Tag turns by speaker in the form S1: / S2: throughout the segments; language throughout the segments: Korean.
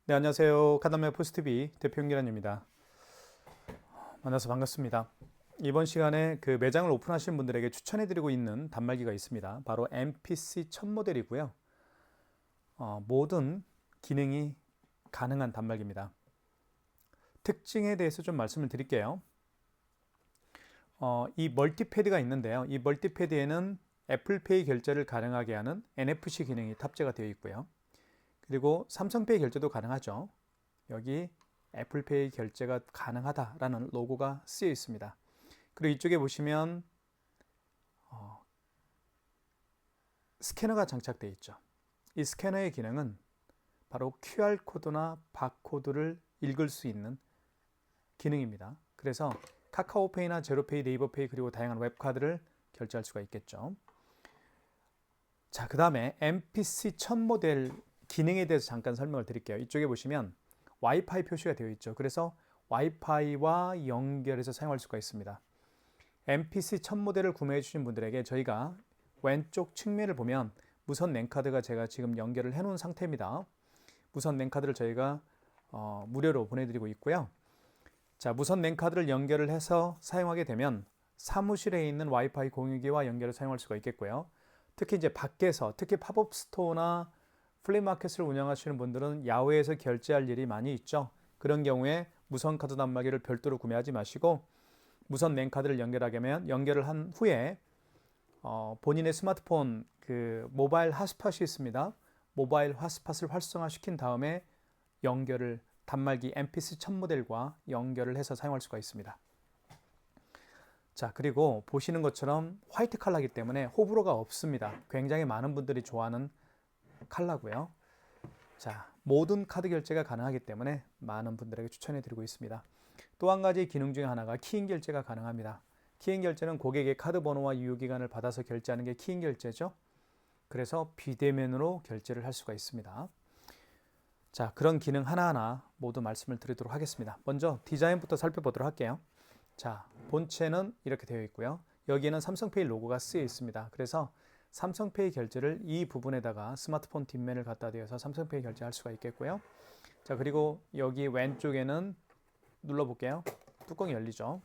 S1: 네, 안녕하세요. 카드맵 포스트비 대표 윤기란입니다. 만나서 반갑습니다. 이번 시간에 그 매장을 오픈하시는 분들에게 추천해드리고 있는 단말기가 있습니다. 바로 MPC 1000 모델이고요. 모든 기능이 가능한 단말기입니다. 특징에 대해서 좀 말씀을 드릴게요. 이 멀티패드가 있는데요. 이 멀티패드에는 애플페이 결제를 가능하게 하는 NFC 기능이 탑재가 되어 있고요. 그리고 삼성페이 결제도 가능하죠. 여기 애플페이 결제가 가능하다라는 로고가 쓰여 있습니다. 그리고 이쪽에 보시면 스캐너가 장착되어 있죠. 이 스캐너의 기능은 바로 QR코드나 바코드를 읽을 수 있는 기능입니다. 그래서 카카오페이나 제로페이, 네이버페이 그리고 다양한 웹카드를 결제할 수가 있겠죠. 자, 그 다음에 MPC 1000 모델 기능에 대해서 잠깐 설명을 드릴게요. 이쪽에 보시면 와이파이 표시가 되어 있죠. 그래서 와이파이와 연결해서 사용할 수가 있습니다. MPC 1000 모델을 구매해 주신 분들에게 저희가 왼쪽 측면을 보면 무선 랜카드가 제가 지금 연결을 해 놓은 상태입니다. 무선 랜카드를 저희가 무료로 보내드리고 있고요. 자, 무선 랜카드를 연결을 해서 사용하게 되면 사무실에 있는 와이파이 공유기와 연결을 사용할 수가 있겠고요. 특히 이제 밖에서, 특히 팝업 스토어나 플리마켓을 운영하시는 분들은 야외에서 결제할 일이 많이 있죠. 그런 경우에 무선 카드 단말기를 별도로 구매하지 마시고 무선 랜카드를 연결을 한 후에 본인의 스마트폰 그 모바일 핫스팟이 있습니다. 모바일 핫스팟을 활성화시킨 다음에 연결을 단말기 MPC 1000 모델과 연결을 해서 사용할 수가 있습니다. 자, 그리고 보시는 것처럼 화이트 컬러이기 때문에 호불호가 없습니다. 굉장히 많은 분들이 좋아하는 컬러고요. 자, 모든 카드 결제가 가능하기 때문에 많은 분들에게 추천해 드리고 있습니다. 또 한 가지 기능 중에 하나가 키인 결제가 가능합니다. 키인 결제는 고객의 카드 번호와 유효기간을 받아서 결제하는 게 키인 결제죠. 그래서 비대면으로 결제를 할 수가 있습니다. 자, 그런 기능 하나하나 모두 말씀을 드리도록 하겠습니다. 먼저 디자인부터 살펴보도록 할게요. 자, 본체는 이렇게 되어 있고요. 여기에는 삼성페이 로고가 쓰여 있습니다. 그래서 삼성페이 결제를 이 부분에다가 스마트폰 뒷면을 갖다 대어서 삼성페이 결제할 수가 있겠고요. 자, 그리고 여기 왼쪽에는 눌러볼게요. 뚜껑이 열리죠.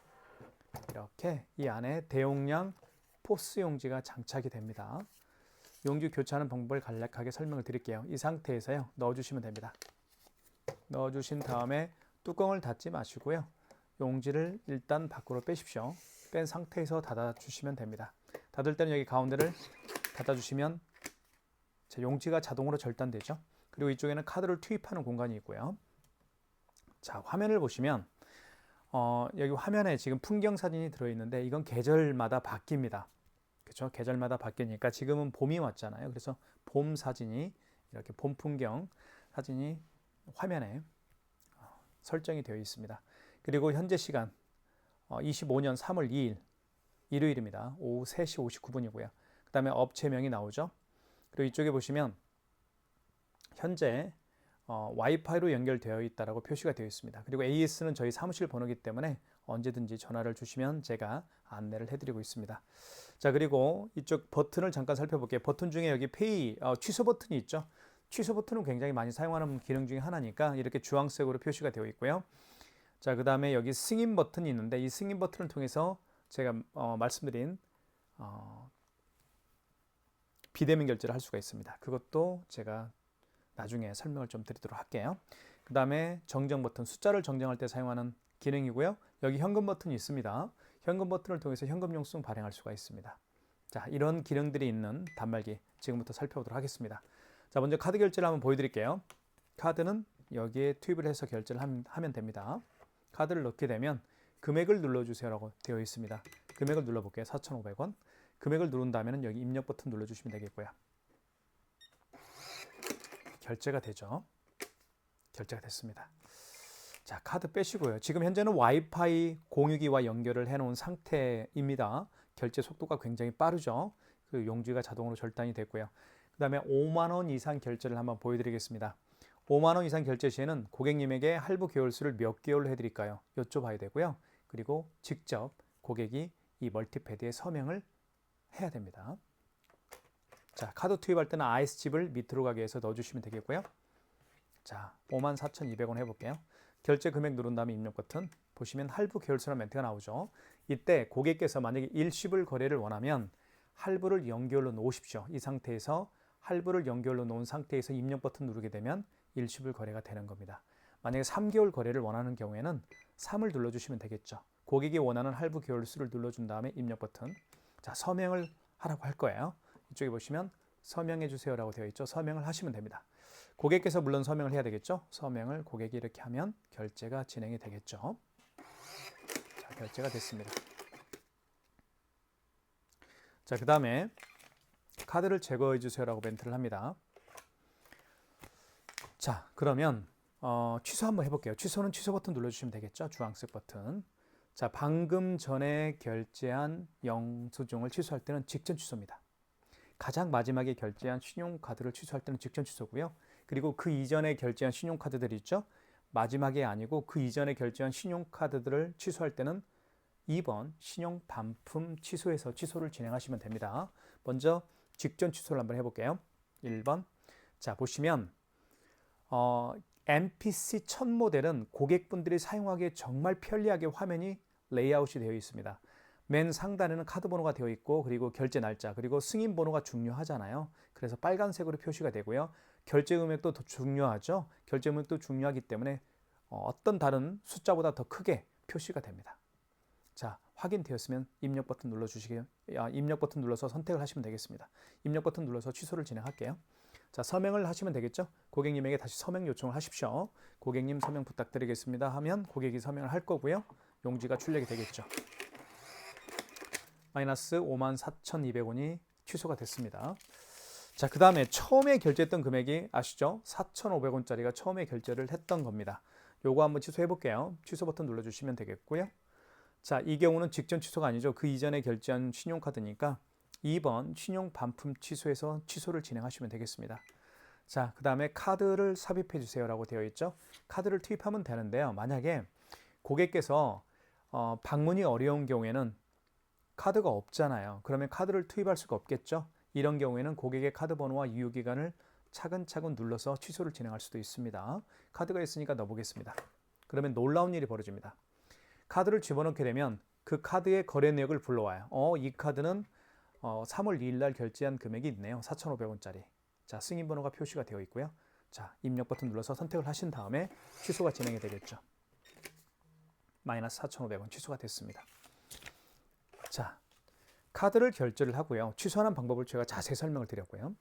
S1: 이렇게 이 안에 대용량 포스 용지가 장착이 됩니다. 용지 교체하는 방법을 간략하게 설명을 드릴게요. 이 상태에서요, 넣어주시면 됩니다. 넣어주신 다음에 뚜껑을 닫지 마시고요. 용지를 일단 밖으로 빼십시오. 뺀 상태에서 닫아주시면 됩니다. 닫을 때는 여기 가운데를 닫아주시면 용지가 자동으로 절단되죠. 그리고 이쪽에는 카드를 투입하는 공간이 있고요. 자, 화면을 보시면 여기 화면에 지금 풍경 사진이 들어있는데 이건 계절마다 바뀝니다. 그렇죠? 계절마다 바뀌니까 지금은 봄이 왔잖아요. 그래서 봄 사진이 이렇게 봄 풍경 사진이 화면에 설정이 되어 있습니다. 그리고 현재 시간 25년 3월 2일 일요일입니다. 오후 3시 59분이고요. 그 다음에 업체명이 나오죠. 그리고 이쪽에 보시면 현재 와이파이로 연결되어 있다라고 표시가 되어 있습니다. 그리고 AS는 저희 사무실 번호이기 때문에 언제든지 전화를 주시면 제가 안내를 해드리고 있습니다. 자, 그리고 이쪽 버튼을 잠깐 살펴볼게요. 버튼 중에 여기 페이 취소 버튼이 있죠. 취소 버튼은 굉장히 많이 사용하는 기능 중에 하나니까 이렇게 주황색으로 표시가 되어 있고요. 자, 그 다음에 여기 승인 버튼이 있는데 이 승인 버튼을 통해서 제가 말씀드린 비대면 결제를 할 수가 있습니다. 그것도 제가 나중에 설명을 좀 드리도록 할게요. 그 다음에 정정 버튼, 숫자를 정정할 때 사용하는 기능이고요. 여기 현금 버튼이 있습니다. 현금 버튼을 통해서 현금 영수증 발행할 수가 있습니다. 자, 이런 기능들이 있는 단말기 지금부터 살펴보도록 하겠습니다. 자, 먼저 카드 결제를 한번 보여드릴게요. 카드는 여기에 투입을 해서 결제를 하면 됩니다. 카드를 넣게 되면 금액을 눌러주세요라고 되어 있습니다. 금액을 눌러볼게요. 4,500원. 금액을 누른 다음에 여기 입력 버튼 눌러주시면 되겠고요. 결제가 되죠. 결제가 됐습니다. 자, 카드 빼시고요. 지금 현재는 와이파이 공유기와 연결을 해놓은 상태입니다. 결제 속도가 굉장히 빠르죠. 그 용지가 자동으로 절단이 됐고요. 그 다음에 5만 원 이상 결제를 한번 보여드리겠습니다. 5만 원 이상 결제 시에는 고객님에게 할부 개월수를 몇 개월로 해드릴까요? 여쭤봐야 되고요. 그리고 직접 고객이 이 멀티패드에 서명을 해야 됩니다. 자, 카드 투입할 때는 IS칩을 밑으로 가게 해서 넣어주시면 되겠고요. 자, 54,200원 해볼게요. 결제 금액 누른 다음에 입력 버튼 보시면 할부 계열수라는 멘트가 나오죠. 이때 고객께서 만약에 일시불 거래를 원하면 할부를 연결로 놓으십시오. 이 상태에서 할부를 연결로 놓은 상태에서 입력 버튼 누르게 되면 일시불 거래가 되는 겁니다. 만약에 3개월 거래를 원하는 경우에는 3을 눌러주시면 되겠죠. 고객이 원하는 할부 계열수를 눌러준 다음에 입력 버튼. 자, 서명을 하라고 할 거예요. 이쪽에 보시면 서명해 주세요라고 되어 있죠. 서명을 하시면 됩니다. 고객께서 물론 서명을 해야 되겠죠. 서명을 고객이 이렇게 하면 결제가 진행이 되겠죠. 자, 결제가 됐습니다. 자, 그 다음에 카드를 제거해 주세요라고 멘트를 합니다. 자, 그러면 취소 한번 해볼게요. 취소는 취소 버튼 눌러주시면 되겠죠. 주황색 버튼. 자, 방금 전에 결제한 영수증을 취소할 때는 직전 취소입니다. 가장 마지막에 결제한 신용카드를 취소할 때는 직전 취소고요. 그리고 그 이전에 결제한 신용카드들이 있죠. 마지막에 아니고 그 이전에 결제한 신용카드들을 취소할 때는 2번 신용 반품 취소에서 취소를 진행하시면 됩니다. 먼저 직전 취소를 한번 해볼게요. 1번. 자, 보시면 MPC 1000 모델은 고객분들이 사용하기에 정말 편리하게 화면이 레이아웃이 되어 있습니다. 맨 상단에는 카드 번호가 되어 있고 그리고 결제 날짜 그리고 승인 번호가 중요하잖아요. 그래서 빨간색으로 표시가 되고요. 결제 금액도 더 중요하죠. 결제 금액도 중요하기 때문에 어떤 다른 숫자보다 더 크게 표시가 됩니다. 자, 확인되었으면 입력 버튼 눌러주시게요. 입력 버튼 눌러서 선택을 하시면 되겠습니다. 입력 버튼 눌러서 취소를 진행할게요. 자, 서명을 하시면 되겠죠. 고객님에게 다시 서명 요청을 하십시오. 고객님 서명 부탁드리겠습니다 하면 고객이 서명을 할 거고요. 용지가 출력이 되겠죠. 마이너스 54,200원이 취소가 됐습니다. 자, 그 다음에 처음에 결제했던 금액이 아시죠? 4,500원짜리가 처음에 결제를 했던 겁니다. 요거 한번 취소해 볼게요. 취소 버튼 눌러주시면 되겠고요. 자, 이 경우는 직전 취소가 아니죠. 그 이전에 결제한 신용카드니까 2번 신용 반품 취소해서 취소를 진행하시면 되겠습니다. 자, 그 다음에 카드를 삽입해 주세요 라고 되어 있죠. 카드를 투입하면 되는데요. 만약에 고객께서 방문이 어려운 경우에는 카드가 없잖아요. 그러면 카드를 투입할 수가 없겠죠. 이런 경우에는 고객의 카드 번호와 유효기간을 차근차근 눌러서 취소를 진행할 수도 있습니다. 카드가 있으니까 넣어보겠습니다. 그러면 놀라운 일이 벌어집니다. 카드를 집어넣게 되면 그 카드의 거래 내역을 불러와요. 이 카드는 3월 2일 날 결제한 금액이 있네요. 4,500원짜리. 자, 승인 번호가 표시가 되어 있고요. 자, 입력 버튼 눌러서 선택을 하신 다음에 취소가 진행이 되겠죠. 마이너스 4,500원 취소가 됐습니다. 자, 카드를 결제를 하고요. 취소하는 방법을 제가 자세히 설명을 드렸고요.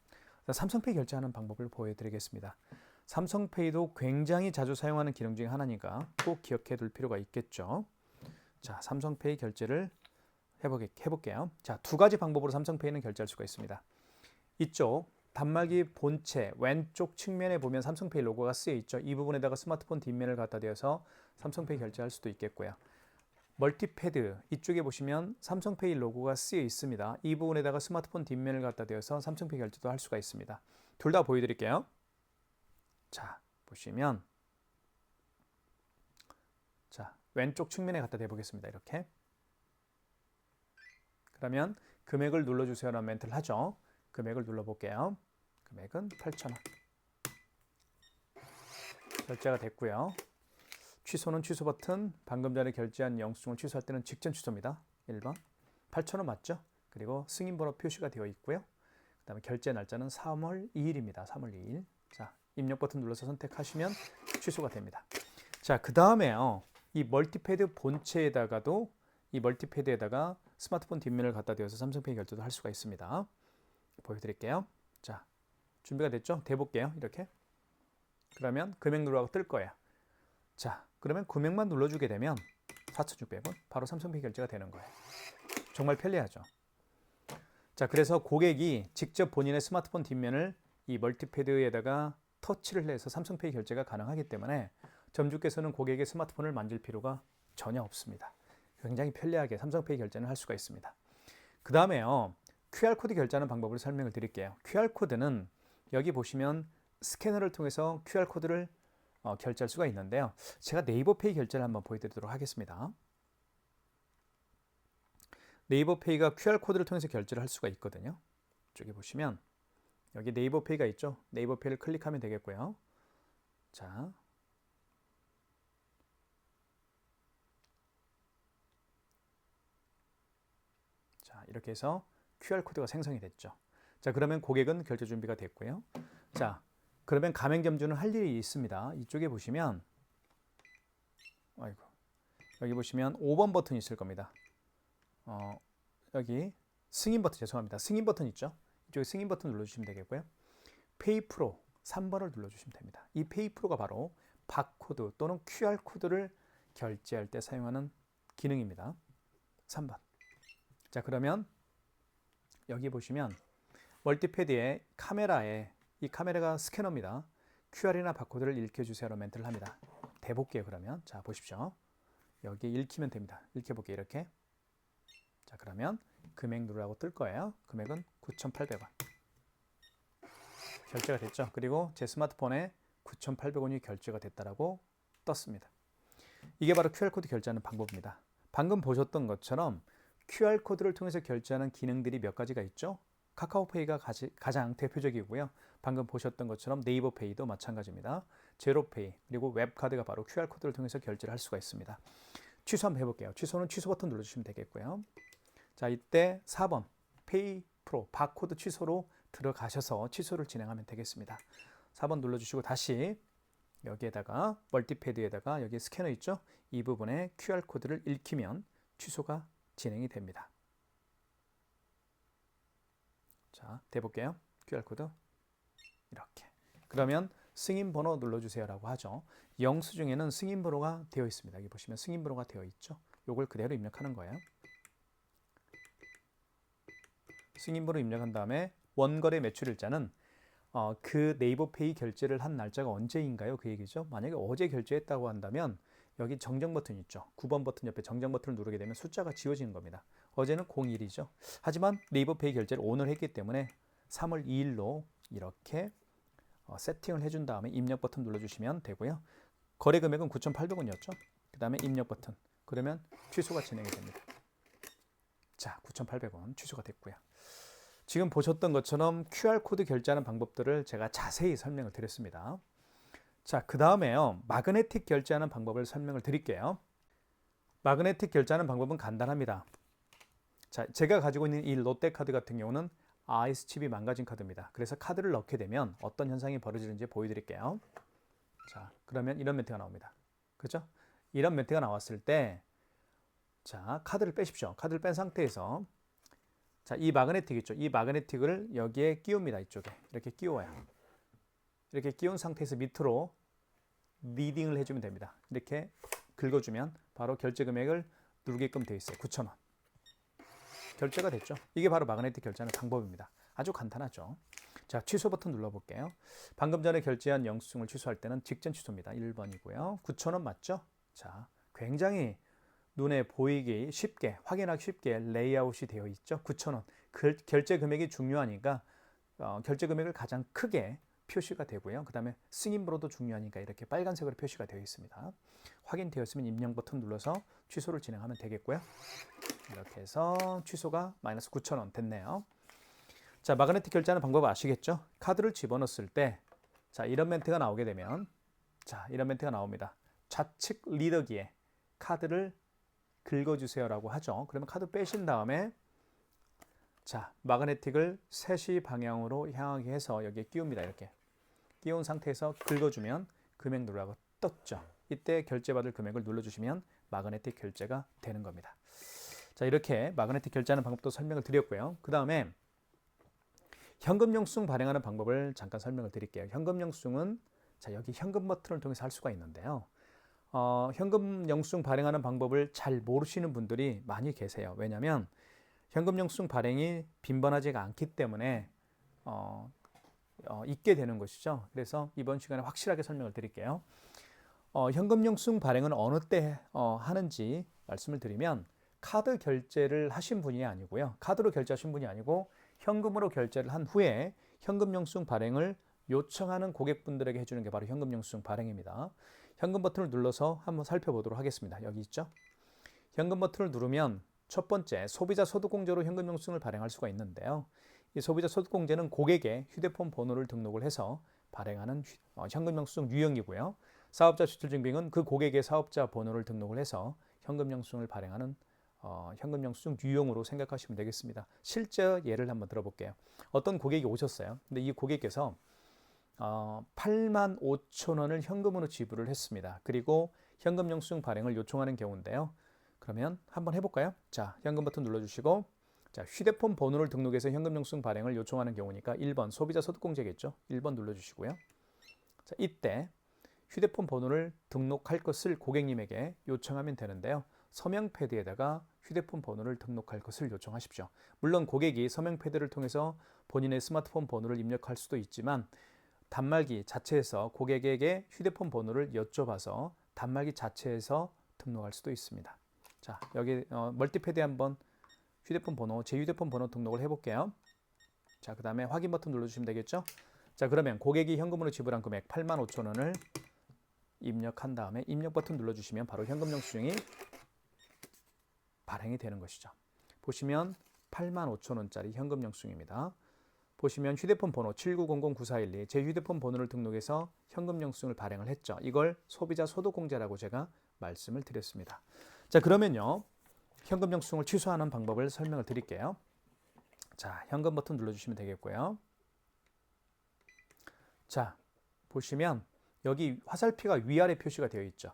S1: 자, 삼성페이 결제하는 방법을 보여드리겠습니다. 삼성페이도 굉장히 자주 사용하는 기능 중에 하나니까 꼭 기억해 둘 필요가 있겠죠. 자, 삼성페이 결제를 해볼게요. 자, 두 가지 방법으로 삼성페이는 결제할 수가 있습니다. 이쪽 단말기 본체 왼쪽 측면에 보면 삼성페이 로고가 쓰여 있죠. 이 부분에다가 스마트폰 뒷면을 갖다 대어서 삼성페이 결제할 수도 있겠고요. 멀티패드 이쪽에 보시면 삼성페이 로고가 쓰여 있습니다. 이 부분에다가 스마트폰 뒷면을 갖다 대어서 삼성페이 결제도 할 수가 있습니다. 둘 다 보여드릴게요. 자, 보시면 자, 왼쪽 측면에 갖다 대보겠습니다. 이렇게. 그러면 금액을 눌러주세요라는 멘트를 하죠. 금액을 눌러볼게요. 금액은 8,000원. 결제가 됐고요. 취소는 취소 버튼, 방금 전에 결제한 영수증을 취소할 때는 직전 취소입니다. 1번. 8,000원 맞죠? 그리고 승인번호 표시가 되어 있고요. 그 다음에 결제 날짜는 3월 2일입니다. 3월 2일. 자, 입력 버튼 눌러서 선택하시면 취소가 됩니다. 자, 그 다음에요. 이 멀티패드 본체에다가도 이 멀티패드에다가 스마트폰 뒷면을 갖다 대어서 삼성페이 결제도 할 수가 있습니다. 보여드릴게요. 자, 준비가 됐죠? 대볼게요. 이렇게. 그러면 금액 누르라고 뜰 거예요. 자, 그러면 금액만 눌러주게 되면 4,600원 바로 삼성페이 결제가 되는 거예요. 정말 편리하죠. 자, 그래서 고객이 직접 본인의 스마트폰 뒷면을 이 멀티패드에다가 터치를 해서 삼성페이 결제가 가능하기 때문에 점주께서는 고객의 스마트폰을 만질 필요가 전혀 없습니다. 굉장히 편리하게 삼성페이 결제는 할 수가 있습니다. 그 다음에요. QR코드 결제하는 방법을 설명을 드릴게요. QR코드는 여기 보시면 스캐너를 통해서 QR코드를 결제할 수가 있는데요. 제가 네이버페이 결제를 한번 보여드리도록 하겠습니다. 네이버페이가 QR코드를 통해서 결제를 할 수가 있거든요. 저기 보시면 여기 네이버페이가 있죠. 네이버페이를 클릭하면 되겠고요. 자, 이렇게 해서 QR코드가 생성이 됐죠. 자, 그러면 고객은 결제 준비가 됐고요. 자, 그러면 가맹점주는 할 일이 있습니다. 이쪽에 보시면 아이고, 여기 보시면 5번 버튼이 있을 겁니다. 여기 승인 버튼, 죄송합니다. 승인 버튼 있죠? 이쪽에 승인 버튼 눌러주시면 되겠고요. 페이 프로 3번을 눌러주시면 됩니다. 이 페이 프로가 바로 바코드 또는 QR코드를 결제할 때 사용하는 기능입니다. 3번. 자, 그러면 여기 보시면 멀티패드의 카메라에 이 카메라가 스캐너입니다. QR이나 바코드를 읽혀주세요라는 멘트를 합니다. 대볼게요. 그러면 자, 보십시오. 여기 읽히면 됩니다. 읽혀볼게요. 이렇게. 자, 그러면 금액 누르라고 뜰 거예요. 금액은 9,800원. 결제가 됐죠. 그리고 제 스마트폰에 9,800원이 결제가 됐다라고 떴습니다. 이게 바로 QR코드 결제하는 방법입니다. 방금 보셨던 것처럼 QR코드를 통해서 결제하는 기능들이 몇 가지가 있죠. 카카오페이가 가장 대표적이고요. 방금 보셨던 것처럼 네이버페이도 마찬가지입니다. 제로페이 그리고 웹카드가 바로 QR코드를 통해서 결제를 할 수가 있습니다. 취소 한번 해볼게요. 취소는 취소 버튼 눌러주시면 되겠고요. 자, 이때 4번 페이 프로 바코드 취소로 들어가셔서 취소를 진행하면 되겠습니다. 4번 눌러주시고 다시 여기에다가 멀티패드에다가 여기 스캐너 있죠? 이 부분에 QR코드를 읽히면 취소가 진행이 됩니다. 자, 대볼게요. QR코드 이렇게. 그러면 승인번호 눌러주세요라고 하죠. 영수증에는 승인번호가 되어 있습니다. 여기 보시면 승인번호가 되어 있죠. 요걸 그대로 입력하는 거예요. 승인번호 입력한 다음에 원거래 매출일자는 그 네이버페이 결제를 한 날짜가 언제인가요? 그 얘기죠. 만약에 어제 결제했다고 한다면 여기 정정 버튼 있죠. 9번 버튼 옆에 정정 버튼을 누르게 되면 숫자가 지워지는 겁니다. 어제는 01이죠. 하지만 네이버페이 결제를 오늘 했기 때문에 3월 2일로 이렇게 세팅을 해준 다음에 입력 버튼 눌러주시면 되고요. 거래 금액은 9,800원이었죠. 그 다음에 입력 버튼. 그러면 취소가 진행이 됩니다. 자, 9,800원 취소가 됐고요. 지금 보셨던 것처럼 QR코드 결제하는 방법들을 제가 자세히 설명을 드렸습니다. 자, 그 다음에요. 마그네틱 결제하는 방법을 설명을 드릴게요. 마그네틱 결제하는 방법은 간단합니다. 자, 제가 가지고 있는 이 롯데카드 같은 경우는 IS칩이 망가진 카드입니다. 그래서 카드를 넣게 되면 어떤 현상이 벌어지는지 보여드릴게요. 자, 그러면 이런 멘트가 나옵니다. 그렇죠? 이런 멘트가 나왔을 때 자, 카드를 빼십시오. 카드를 뺀 상태에서 자, 이 마그네틱 있죠? 이 마그네틱을 여기에 끼웁니다. 이쪽에. 이렇게 끼워요. 이렇게 끼운 상태에서 밑으로 리딩을 해주면 됩니다. 이렇게 긁어주면 바로 결제 금액을 누르게끔 되어 있어요. 9,000원. 결제가 됐죠. 이게 바로 마그네틱 결제하는 방법입니다. 아주 간단하죠. 자, 취소 버튼 눌러볼게요. 방금 전에 결제한 영수증을 취소할 때는 직전 취소입니다. 1번이고요. 9,000원 맞죠? 자, 굉장히 눈에 보이기 쉽게, 확인하기 쉽게 레이아웃이 되어 있죠. 9,000원. 결제 금액이 중요하니까 결제 금액을 가장 크게 표시가 되고요. 그 다음에 승인번호도 중요하니까 이렇게 빨간색으로 표시가 되어 있습니다. 확인되었으면 입력 버튼 눌러서 취소를 진행하면 되겠고요. 이렇게 해서 취소가 마이너스 9,000원 됐네요. 자, 마그네틱 결제하는 방법 아시겠죠? 카드를 집어넣었을 때 자, 이런 멘트가 나오게 되면 자, 이런 멘트가 나옵니다. 좌측 리더기에 카드를 긁어주세요라고 하죠. 그러면 카드 빼신 다음에 자, 마그네틱을 3시 방향으로 향하게 해서 여기에 끼웁니다. 이렇게 끼운 상태에서 긁어주면 금액 누르라고 떴죠. 이때 결제받을 금액을 눌러주시면 마그네틱 결제가 되는 겁니다. 자, 이렇게 마그네틱 결제하는 방법도 설명을 드렸고요. 그 다음에 현금 영수증 발행하는 방법을 잠깐 설명을 드릴게요. 현금 영수증은 자, 여기 현금 버튼을 통해서 할 수가 있는데요. 현금 영수증 발행하는 방법을 잘 모르시는 분들이 많이 계세요. 왜냐하면 현금 영수증 발행이 빈번하지가 않기 때문에 있게 되는 것이죠. 그래서 이번 시간에 확실하게 설명을 드릴게요. 현금 영수증 발행은 어느 때 하는지 말씀을 드리면 카드 결제를 하신 분이 아니고요. 카드로 결제하신 분이 아니고 현금으로 결제를 한 후에 현금 영수증 발행을 요청하는 고객분들에게 해주는 게 바로 현금 영수증 발행입니다. 현금 버튼을 눌러서 한번 살펴보도록 하겠습니다. 여기 있죠. 현금 버튼을 누르면 첫 번째 소비자 소득공제로 현금 영수증을 발행할 수가 있는데요. 이 소비자 소득공제는 고객의 휴대폰 번호를 등록을 해서 발행하는 현금 영수증 유형이고요. 사업자 수출증빙은 그 고객의 사업자 번호를 등록을 해서 현금 영수증을 발행하는 현금 영수증 유형으로 생각하시면 되겠습니다. 실제 예를 한번 들어볼게요. 어떤 고객이 오셨어요. 근데 이 고객께서 85,000원을 현금으로 지불을 했습니다. 그리고 현금 영수증 발행을 요청하는 경우인데요. 그러면 한번 해볼까요? 자, 현금 버튼 눌러주시고, 자, 휴대폰 번호를 등록해서 현금 영수증 발행을 요청하는 경우니까 1번 소비자 소득공제겠죠. 1번 눌러주시고요. 자, 이때 휴대폰 번호를 등록할 것을 고객님에게 요청하면 되는데요. 서명 패드에다가 휴대폰 번호를 등록할 것을 요청하십시오. 물론 고객이 서명 패드를 통해서 본인의 스마트폰 번호를 입력할 수도 있지만 단말기 자체에서 고객에게 휴대폰 번호를 여쭤봐서 단말기 자체에서 등록할 수도 있습니다. 자, 여기 멀티패드에 한번 휴대폰 번호, 제 휴대폰 번호 등록을 해볼게요. 자, 그 다음에 확인 버튼 눌러주시면 되겠죠. 자, 그러면 고객이 현금으로 지불한 금액 85,000원을 입력한 다음에 입력 버튼 눌러주시면 바로 현금 영수증이 발행이 되는 것이죠. 보시면 85,000원짜리 현금 영수증입니다. 보시면 휴대폰 번호 79009412, 제 휴대폰 번호를 등록해서 현금 영수증을 발행을 했죠. 이걸 소비자 소득공제라고 제가 말씀을 드렸습니다. 자, 그러면요, 현금 영수증을 취소하는 방법을 설명을 드릴게요. 자, 현금 버튼 눌러주시면 되겠고요. 자, 보시면 여기 화살표가 위아래 표시가 되어 있죠.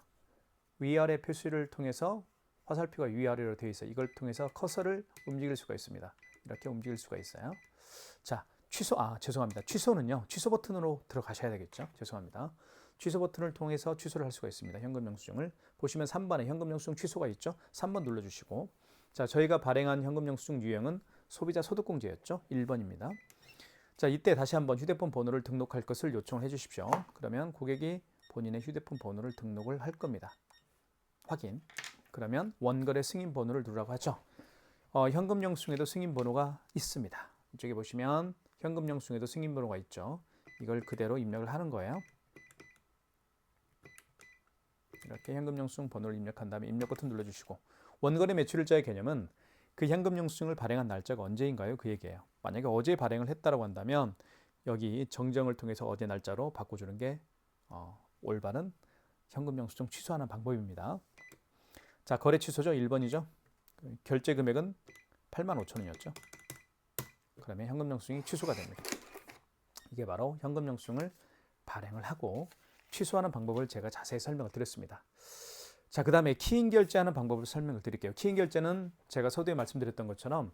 S1: 위아래 표시를 통해서 화살표가 위아래로 되어 있어요. 이걸 통해서 커서를 움직일 수가 있습니다. 이렇게 움직일 수가 있어요. 자, 죄송합니다. 취소는요, 취소 버튼으로 들어가셔야 되겠죠. 죄송합니다. 취소 버튼을 통해서 취소를 할 수가 있습니다. 현금 영수증을 보시면 3번에 현금 영수증 취소가 있죠. 3번 눌러주시고, 자, 저희가 발행한 현금 영수증 유형은 소비자 소득공제였죠. 1번입니다. 자, 이때 다시 한번 휴대폰 번호를 등록할 것을 요청을 해주십시오. 그러면 고객이 본인의 휴대폰 번호를 등록을 할 겁니다. 확인. 그러면 원거래 승인 번호를 누르라고 하죠. 현금 영수증에도 승인 번호가 있습니다. 이쪽에 보시면 현금 영수증에도 승인 번호가 있죠. 이걸 그대로 입력을 하는 거예요. 이렇게 현금 영수증 번호를 입력한 다음에 입력 버튼 눌러주시고, 원거래 매출일자의 개념은 그 현금 영수증을 발행한 날짜가 언제인가요? 그 얘기예요. 만약에 어제 발행을 했다고 한다면 여기 정정을 통해서 어제 날짜로 바꿔주는 게 올바른 현금 영수증 취소하는 방법입니다. 자, 거래 취소죠. 1번이죠. 결제 금액은 85,000원이었죠. 그러면 현금 영수증이 취소가 됩니다. 이게 바로 현금 영수증을 발행을 하고 취소하는 방법을 제가 자세히 설명을 드렸습니다. 자, 그 다음에 키인 결제하는 방법을 설명을 드릴게요. 키인 결제는 제가 서두에 말씀드렸던 것처럼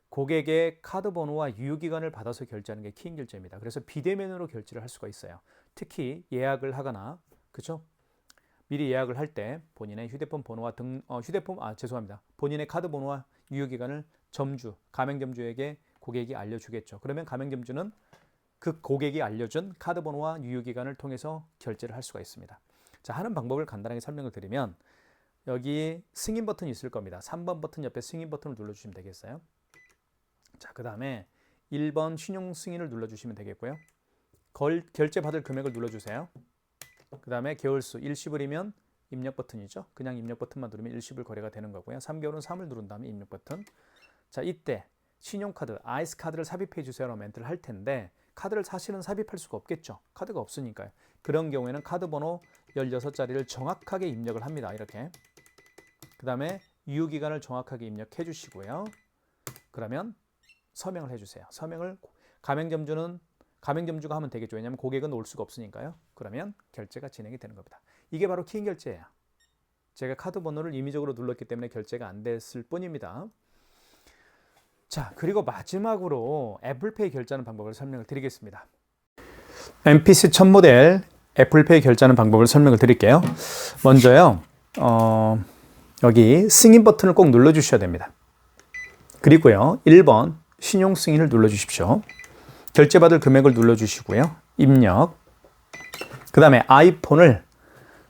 S1: 고객의 카드 번호와 유효기간을 받아서 결제하는 게 키인 결제입니다. 그래서 비대면으로 결제를 할 수가 있어요. 특히 예약을 하거나, 그렇죠? 미리 예약을 할 때 본인의 휴대폰 번호와 본인의 카드 번호와 유효기간을 가맹점주에게 고객이 알려주겠죠. 그러면 가맹점주는 그 고객이 알려준 카드 번호와 유효기간을 통해서 결제를 할 수가 있습니다. 자, 하는 방법을 간단하게 설명을 드리면 여기 승인 버튼이 있을 겁니다. 3번 버튼 옆에 승인 버튼을 눌러주시면 되겠어요. 자, 그 다음에 1번 신용 승인을 눌러주시면 되겠고요. 결제 받을 금액을 눌러주세요. 그 다음에 개월수 일시불이면 입력 버튼이죠. 그냥 입력 버튼만 누르면 일시불 거래가 되는 거고요. 3개월은 3을 누른 다음에 입력 버튼. 자, 이때 신용카드, 아이스카드를 삽입해 주세요라고 멘트를 할 텐데 카드를 사실은 삽입할 수가 없겠죠. 카드가 없으니까요. 그런 경우에는 카드 번호 16자리를 정확하게 입력을 합니다. 이렇게. 그 다음에 유효기간을 정확하게 입력해 주시고요. 그러면 서명을 해주세요. 서명을 가맹점주가 하면 되겠죠. 왜냐하면 고객은 올 수가 없으니까요. 그러면 결제가 진행이 되는 겁니다. 이게 바로 키인 결제예요. 제가 카드 번호를 임의적으로 눌렀기 때문에 결제가 안 됐을 뿐입니다. 자, 그리고 마지막으로 애플페이 결제하는 방법을 설명을 드리겠습니다. MPC 1000 모델 애플페이 결제하는 방법을 설명을 드릴게요. 먼저요, 여기 승인 버튼을 꼭 눌러주셔야 됩니다. 그리고요, 1번 신용 승인을 눌러주십시오. 결제받을 금액을 눌러주시고요. 입력. 그 다음에 아이폰을,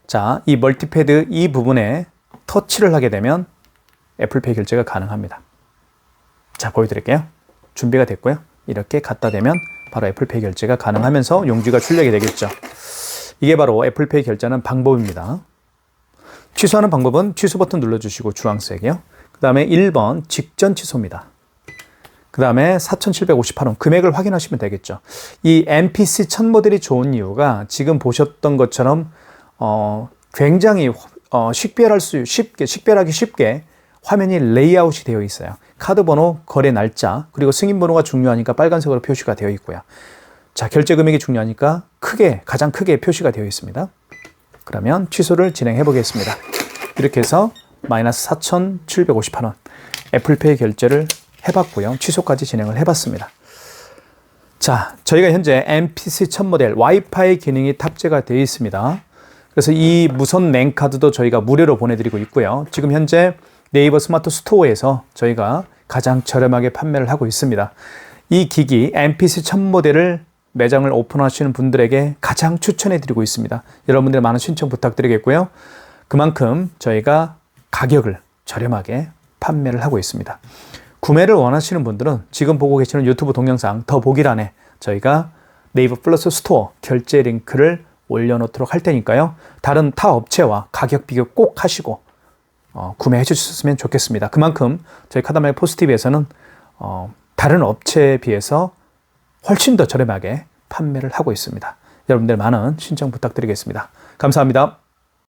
S1: 자, 이 멀티패드 이 부분에 터치를 하게 되면 애플페이 결제가 가능합니다. 자, 보여드릴게요. 준비가 됐고요. 이렇게 갖다 대면 바로 애플페이 결제가 가능하면서 용지가 출력이 되겠죠. 이게 바로 애플페이 결제하는 방법입니다. 취소하는 방법은 취소 버튼 눌러주시고 주황색이요. 그 다음에 1번 직전 취소입니다. 그 다음에 4,758원 금액을 확인하시면 되겠죠. 이 MPC 1000 모델이 좋은 이유가 지금 보셨던 것처럼 굉장히 식별하기 쉽게 화면이 레이아웃이 되어 있어요. 카드 번호, 거래 날짜, 그리고 승인 번호가 중요하니까 빨간색으로 표시가 되어 있고요. 자, 결제 금액이 중요하니까 가장 크게 표시가 되어 있습니다. 그러면 취소를 진행해 보겠습니다. 이렇게 해서 마이너스 4,758원 애플페이 결제를 해봤고요. 취소까지 진행을 해봤습니다. 자, 저희가 현재 MPC 1000 모델 와이파이 기능이 탑재가 되어 있습니다. 그래서 이 무선 랜카드도 저희가 무료로 보내드리고 있고요. 지금 현재 네이버 스마트 스토어에서 저희가 가장 저렴하게 판매를 하고 있습니다. 이 기기 MPC 1000 모델을 매장을 오픈하시는 분들에게 가장 추천해드리고 있습니다. 여러분들의 많은 신청 부탁드리겠고요. 그만큼 저희가 가격을 저렴하게 판매를 하고 있습니다. 구매를 원하시는 분들은 지금 보고 계시는 유튜브 동영상 더보기란에 저희가 네이버 플러스 스토어 결제 링크를 올려놓도록 할 테니까요. 다른 타 업체와 가격 비교 꼭 하시고 구매해 주셨으면 좋겠습니다. 그만큼 저희 카다말 포스티브에서는 다른 업체에 비해서 훨씬 더 저렴하게 판매를 하고 있습니다. 여러분들 많은 신청 부탁드리겠습니다. 감사합니다.